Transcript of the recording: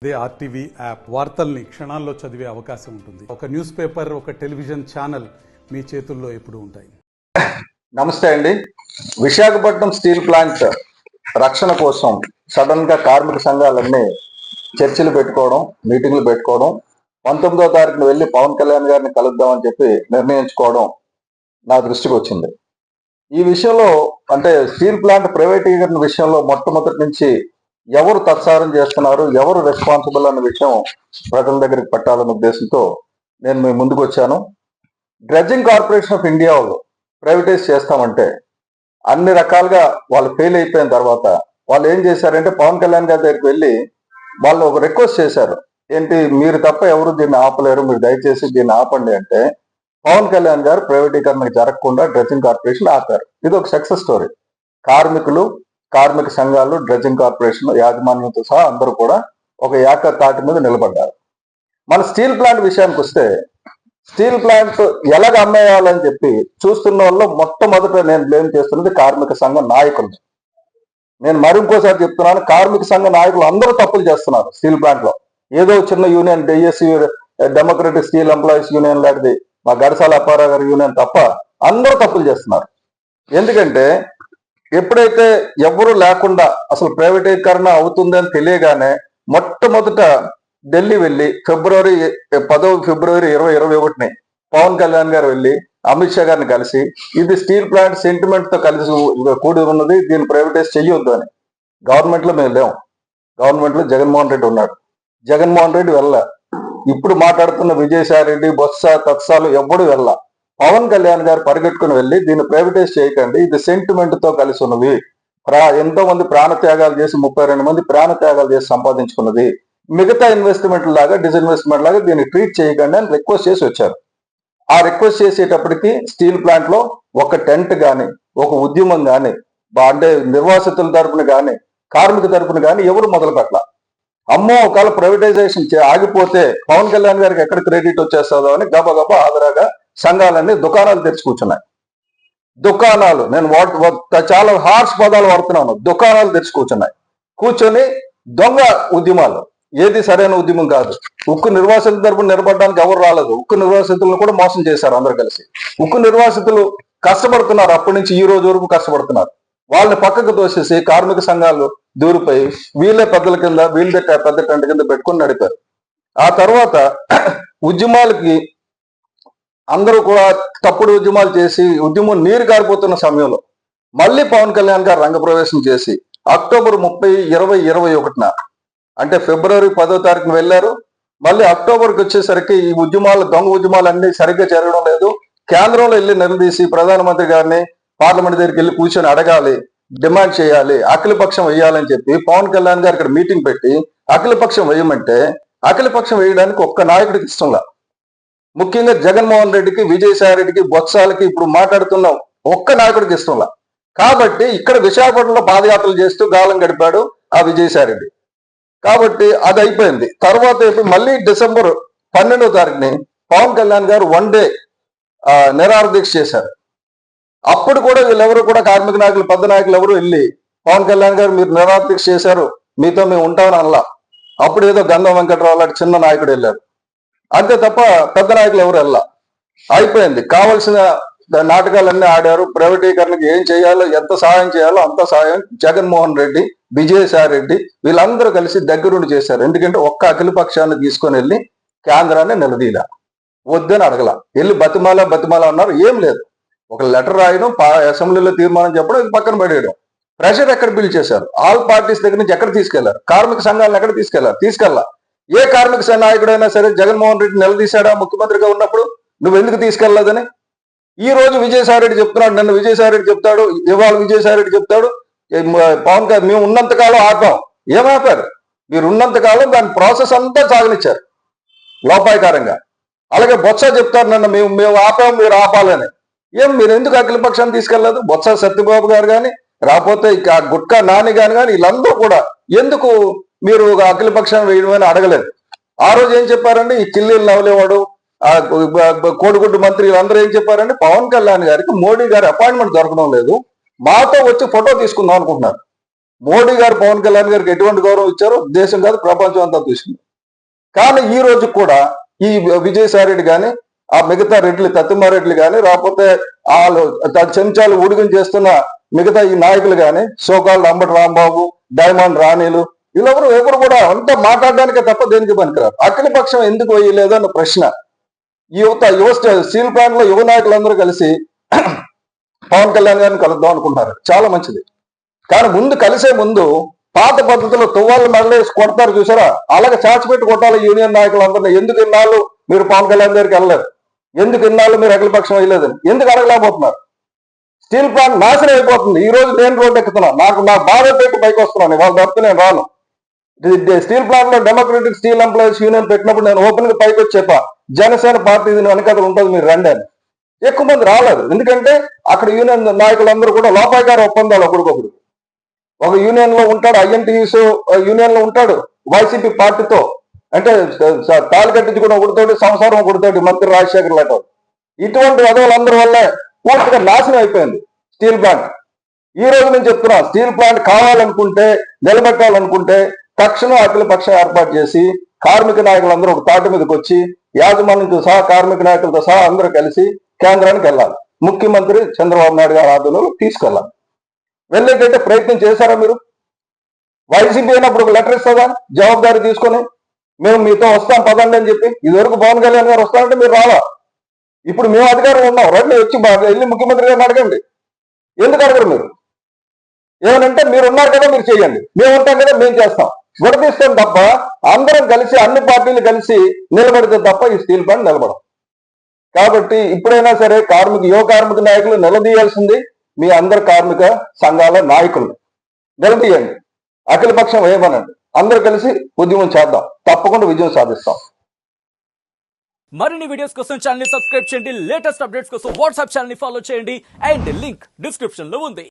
ఇదే RTV app వార్తల్ని క్షణాల్లో చదివే అవకాశం ఉంటుంది. ఒక న్యూస్ పేపర్, ఒక టెలివిజన్ ఛానల్ మీ చేతుల్లో ఎప్పుడూ ఉంటాయి. నమస్తే అండి. విశాఖపట్నం స్టీల్ ప్లాంట్ రక్షణ కోసం సడన్ గా కార్మిక సంఘాలన్నీ చర్చలు పెట్టుకోవడం, మీటింగ్లు పెట్టుకోవడం, 19వ తారీఖున వెళ్ళి పవన్ కళ్యాణ్ గారిని కలుద్దామని చెప్పి నిర్ణయించుకోవడం నా దృష్టికి వచ్చింది. ఈ విషయంలో అంటే స్టీల్ ప్లాంట్ ప్రైవేటీకరణ విషయంలో మొట్టమొదటి నుంచి ఎవరు తత్సారం చేస్తున్నారు, ఎవరు రెస్పాన్సిబుల్ అన్న విషయం ప్రజల దగ్గరికి పెట్టాలన్న ఉద్దేశంతో నేను మీ ముందుకు వచ్చాను. డ్రెడ్జింగ్ కార్పొరేషన్ ఆఫ్ ఇండియా వాళ్ళు ప్రైవేటైజ్ చేస్తామంటే అన్ని రకాలుగా వాళ్ళు ఫెయిల్ అయిపోయిన తర్వాత వాళ్ళు ఏం చేశారంటే పవన్ కళ్యాణ్ గారి దగ్గరికి వెళ్ళి వాళ్ళు ఒక రిక్వెస్ట్ చేశారు. ఏంటి, మీరు తప్ప ఎవరు దీన్ని ఆపలేరు, మీరు దయచేసి దీన్ని ఆపండి అంటే పవన్ కళ్యాణ్ గారు ప్రైవేటీకరణ జరగకుండా డ్రెడ్జింగ్ కార్పొరేషన్ ఆపారు. ఇది ఒక సక్సెస్ స్టోరీ. కార్మికులు, కార్మిక సంఘాలు, డ్రెడ్జింగ్ కార్పొరేషన్ యాజమాన్యంతో సహా అందరూ కూడా ఒక ఏకతాటి మీద నిలబడ్డారు. మన స్టీల్ ప్లాంట్ విషయానికి వస్తే స్టీల్ ప్లాంట్ ఎలాగ అమ్మేయాలని చెప్పి చూస్తున్న వాళ్ళు మొట్టమొదట నేను బ్లేమ్ చేస్తున్నది కార్మిక సంఘ నాయకులు. నేను మరింకోసారి చెప్తున్నాను, కార్మిక సంఘ నాయకులు అందరూ తప్పులు చేస్తున్నారు. స్టీల్ ప్లాంట్ లో ఏదో చిన్న union DSC democratic steel employees union లాంటిది మా గడసాల అప్పారావు గారి యూనియన్ తప్ప అందరూ తప్పులు చేస్తున్నారు. ఎందుకంటే ఎప్పుడైతే ఎవరు లేకుండా అసలు ప్రైవేటీకరణ అవుతుందని తెలియగానే మొట్టమొదట ఢిల్లీ వెళ్ళి ఫిబ్రవరి 2021 పవన్ కళ్యాణ్ గారు వెళ్ళి అమిత్ షా గారిని కలిసి ఇది స్టీల్ ప్లాంట్ సెంటిమెంట్ తో కలిసి కూడి ఉన్నది, దీన్ని ప్రైవేటైజ్ చెయ్యొద్దు అని. గవర్నమెంట్ లో మేము లేము, గవర్నమెంట్ లో జగన్మోహన్ రెడ్డి ఉన్నాడు. జగన్మోహన్ రెడ్డి వెళ్ళ, ఇప్పుడు మాట్లాడుతున్న విజయసాయి రెడ్డి, బొత్స, తత్సాలు ఎవ్వడు వెళ్ళ. పవన్ కళ్యాణ్ గారు పరిగెట్టుకుని వెళ్ళి దీన్ని ప్రైవేటైజ్ చేయకండి, ఇది సెంటిమెంట్ తో కలిసి ఉన్నది, ఎంతో మంది ప్రాణత్యాగాలు చేసి 32 మంది ప్రాణత్యాగాలు చేసి సంపాదించుకున్నది, మిగతా ఇన్వెస్ట్మెంట్ లాగా డిస్ఇన్వెస్ట్మెంట్ లాగా దీన్ని ట్రీట్ చేయకండి అని రిక్వెస్ట్ చేసి వచ్చారు. ఆ రిక్వెస్ట్ చేసేటప్పటికి స్టీల్ ప్లాంట్ లో ఒక టెంట్ కానీ, ఒక ఉద్యమం కానీ, అంటే నిర్వాసితుల తరపున కానీ, కార్మిక తరపున కానీ ఎవరు మొదలు పెట్టాల. అమ్మో ఒకవేళ ప్రైవేటైజేషన్ ఆగిపోతే పవన్ కళ్యాణ్ గారికి ఎక్కడ క్రెడిట్ వచ్చేస్తుందో అని గబగబా ఆదరాగా సంఘాలన్నీ దుకాణాలు తెరిచి కూర్చున్నాయి. దుకాణాలు, నేను చాలా హార్ష్ పదాలు వాడుతున్నాను, దుకాణాలు తెరిచి కూర్చున్నాయి. కూర్చొని దొంగ ఉద్యమాలు, ఏది సరైన ఉద్యమం కాదు. ఉక్కు నిర్వాసితుల తరపున నిలబడడానికి ఎవరు రాలేదు, ఉక్కు నిర్వాసితులను కూడా మోసం చేశారు అందరు కలిసి. ఉక్కు నిర్వాసితులు కష్టపడుతున్నారు, అప్పటి నుంచి ఈ రోజు వరకు కష్టపడుతున్నారు. వాళ్ళని పక్కకు తోసేసి కార్మిక సంఘాలు దూరిపోయి వీళ్ళే పెద్దల కింద, వీళ్ళే పెద్ద టెంట్ కింద పెట్టుకుని నడిపారు. ఆ తర్వాత ఉద్యమాలకి అందరూ కూడా తప్పుడు ఉద్యమాలు చేసి ఉద్యమం నీరు గారిపోతున్న సమయంలో మళ్ళీ పవన్ కళ్యాణ్ గారు రంగప్రవేశం చేసి అక్టోబర్ 30, 2021 అంటే ఫిబ్రవరి 10వ తారీఖున వెళ్ళారు. మళ్ళీ అక్టోబర్కి వచ్చేసరికి ఈ ఉద్యమాలు, దొంగ ఉద్యమాలు అన్ని సరిగ్గా జరగడం లేదు. కేంద్రంలో వెళ్ళి నిలదీసి ప్రధానమంత్రి గారిని పార్లమెంట్ దగ్గరికి వెళ్ళి కూర్చొని అడగాలి, డిమాండ్ చేయాలి, అఖిలపక్షం వేయాలని చెప్పి పవన్ కళ్యాణ్ గారు ఇక్కడ మీటింగ్ పెట్టి అఖిలపక్షం వేయమంటే అఖిలపక్షం వేయడానికి ఒక్క నాయకుడికి ఇష్టంలా. ముఖ్యంగా జగన్మోహన్ రెడ్డికి, విజయసాయి రెడ్డికి, బొత్సాలకి ఇప్పుడు మాట్లాడుతున్న ఒక్క నాయకుడికి ఇష్టంలా. కాబట్టి ఇక్కడ విశాఖపట్నంలో పాదయాత్రలు చేస్తూ గాలం గడిపాడు ఆ విజయసాయి రెడ్డి. కాబట్టి అది అయిపోయింది. తర్వాత మళ్ళీ డిసెంబర్ 12వ తారీఖుని పవన్ కళ్యాణ్ గారు 1 డే నిరాహార దీక్ష చేశారు. అప్పుడు కూడా వీళ్ళెవరు కూడా కార్మిక నాయకులు, పెద్ద నాయకులు ఎవరు వెళ్ళి పవన్ కళ్యాణ్ గారు మీరు నిరాహార దీక్ష చేశారు, మీతో మేము ఉంటామని అనలా. అప్పుడు ఏదో గంధం వెంకట్రావు లాంటి చిన్న నాయకుడు వెళ్ళారు, అంతే తప్ప పెద్ద నాయకులు ఎవరు వెళ్ళా. అయిపోయింది. కావలసిన నాటకాలన్నీ ఆడారు. ప్రైవేటీకరణకి ఏం చేయాలో, ఎంత సహాయం చేయాలో అంత సహాయం జగన్మోహన్ రెడ్డి, విజయసాయి రెడ్డి వీళ్ళందరూ కలిసి దగ్గరుండి చేశారు. ఎందుకంటే ఒక్క అఖిల పక్షాన్ని తీసుకొని వెళ్ళి కేంద్రాన్ని నిలదీలా, వద్దని అడగల, వెళ్ళి బతిమాల అన్నారు. ఏం లేదు, ఒక లెటర్ రాయడం, అసెంబ్లీలో తీర్మానం చెప్పడం, ఇది పక్కన పడేయడం. ప్రెషర్ ఎక్కడ బిల్డ్ చేశారు, ఆల్ పార్టీస్ దగ్గర నుంచి ఎక్కడ తీసుకెళ్లారు, కార్మిక సంఘాలను ఎక్కడ తీసుకెళ్లా. ఏ కార్మిక నాయకుడైనా సరే జగన్మోహన్ రెడ్డి నిలదీశాడా ముఖ్యమంత్రిగా ఉన్నప్పుడు, నువ్వు ఎందుకు తీసుకెళ్లదని? ఈ రోజు విజయసాయి రెడ్డి చెప్తున్నాడు, నిన్న విజయసాయి రెడ్డి చెప్తాడు, ఇవాళ విజయసాయి రెడ్డి చెప్తాడు పవన్ గారు మేము ఉన్నంతకాలం ఆపాం. ఏమాపారు? మీరు ఉన్నంతకాలం దాని ప్రాసెస్ అంతా సాగనిచ్చారు లోపాయకారంగా. అలాగే బొత్స చెప్తారు, నిన్న మేము ఆపాం, మీరు ఆపాలని. మీరు ఎందుకు అఖిలపక్షాన్ని తీసుకెళ్లేదు? బొత్స సత్యబాబు గారు కానీ, రాకపోతే ఇక గుట్కా నాని కానీ వీళ్ళందరూ కూడా ఎందుకు మీరు అఖిలపక్షాన్ని వేయడమని అడగలేదు. ఆ రోజు ఏం చెప్పారండి, ఈ కిల్లీలు నవలేవాడు, కోడిగుడ్డు మంత్రి వీళ్ళందరూ ఏం చెప్పారండి, పవన్ కళ్యాణ్ గారికి మోడీ గారి అపాయింట్మెంట్ దొరకడం లేదు, మాతో వచ్చి ఫోటో తీసుకుందాం అనుకుంటున్నారు. మోడీ గారు పవన్ కళ్యాణ్ గారికి ఎటువంటి గౌరవం ఇచ్చారో దేశం కాదు ప్రపంచం అంతా చూసింది. కానీ ఈ రోజు కూడా ఈ విజయసాయి రెడ్డి కానీ ఆ మిగతా రెడ్లు తత్తిమారెడ్లు కానీ రాకపోతే వాళ్ళు చెంచాలు ఊడిగం చేస్తున్న మిగతా ఈ నాయకులు కానీ సోకాళ్ళు అంబటి రాంబాబు, డైమండ్ రాణీలు ఎవరు కూడా అంతా మాట్లాడడానికే తప్ప దేనికి పనికిరారు. అఖిల పక్షం ఎందుకు వేయలేదు అన్న ప్రశ్న. యువ స్టీల్ ప్లాంట్ లో యువ నాయకులందరూ కలిసి పవన్ కళ్యాణ్ గారిని కలుద్దాం అనుకుంటున్నారు. చాలా మంచిది. కానీ కలిసే ముందు పాత పద్ధతిలో తువ్వాళ్ళు మెడలేసి కొడతారు చూసారా, అలాగే చాచిపెట్టి కొట్టాలి యూనియన్ నాయకులందరినీ. ఎందుకు ఇన్నాళ్ళు మీరు పవన్ కళ్యాణ్ దగ్గరికి వెళ్ళలేదు, ఎందుకు ఇన్నాళ్ళు మీరు అఖిల పక్షం వేయలేదని ఎందుకు అడగలేకపోతున్నారు? స్టీల్ ప్లాంట్ నాశనం అయిపోతుంది. ఈ రోజు నేను రోడ్డు ఎక్కుతున్నాను, నా బాధ పెట్టి పైకి వస్తున్నాను. వాళ్ళ తప్పితే నేను రాను. స్టీల్ ప్లాంట్ లో డెమోక్రటిక్ స్టీల్ ఎంప్లాయీస్ యూనియన్ పెట్టినప్పుడు నేను ఓపెన్ గా పైకి వచ్చి చెప్పా, జనసేన పార్టీ దీని వెనకాల ఉంటుంది, మీరు రండి అని. ఎక్కువ మంది రాలేదు. ఎందుకంటే అక్కడ యూనియన్ నాయకులందరూ కూడా లోపాయకార ఒప్పందాలు ఒకరికొకరు. ఒక యూనియన్ లో ఉంటాడు, ఐఎన్టీయూస్ యూనియన్ లో ఉంటాడు వైసీపీ పార్టీతో, అంటే తాళి కట్టించుకుని ఒకటితోటి సంసారం ఒకటితోటి మంత్రి రాజశేఖర్ లాంటి. ఇటువంటి వదవులందరి వల్లే పూర్తిగా నాశనం అయిపోయింది స్టీల్ ప్లాంట్. ఈ రోజు నేను చెప్తున్నా, స్టీల్ ప్లాంట్ కావాలనుకుంటే, నిలబెట్టాలనుకుంటే తక్షణం అఖిల పక్షం ఏర్పాటు చేసి కార్మిక నాయకులందరూ ఒక తాటి మీదకి వచ్చి యాజమాన్యంతో సహా కార్మిక నాయకులతో సహా అందరూ కలిసి కేంద్రానికి వెళ్ళాలి. ముఖ్యమంత్రి చంద్రబాబు నాయుడు గారి ఆధ్వర్యంలో తీసుకెళ్ళాలి. వెళ్ళేటట్టే ప్రయత్నం చేశారా మీరు? వైసీపీ అయినప్పుడు ఒక లెటర్ ఇస్తుందా జవాబుదారీ తీసుకొని, మేము మీతో వస్తాం పదండి అని చెప్పి? ఇదివరకు పవన్ కళ్యాణ్ గారు వస్తారంటే మీరు రావా? ఇప్పుడు మేము అధికారంలో ఉన్నాం, రండి వచ్చి వెళ్ళి ముఖ్యమంత్రి గారిని అడగండి. ఎందుకు అడగరు మీరు? ఏమనంటే మీరు ఉన్నారు కదా మీరు చేయండి, మేము ఉంటాం కదా మేము చేస్తాం. విడదీస్తాం తప్ప అందరం కలిసి అన్ని పార్టీలు కలిసి నిలబడితే తప్ప ఈ స్టీల్ ప్లాంట్ నిలబడం. కాబట్టి ఇప్పుడైనా సరే యువ కార్మిక నాయకులు నిలదీయాల్సింది మీ అందరు కార్మిక సంఘాల నాయకులు. నిలదీయండి, అఖిల పక్షం వేయమనండి, అందరూ కలిసి ఉద్యమం చేద్దాం, తప్పకుండా విజయం సాధిస్తాం. మరిన్ని వీడియోస్ కోసం ఛానల్ ని సబ్స్క్రైబ్ చేయండి. లేటెస్ట్ అప్డేట్స్ కోసం వాట్సాప్ ఛానల్ ని ఫాలో చేయండి. అండ్ లింక్ డిస్క్రిప్షన్ లో ఉంది.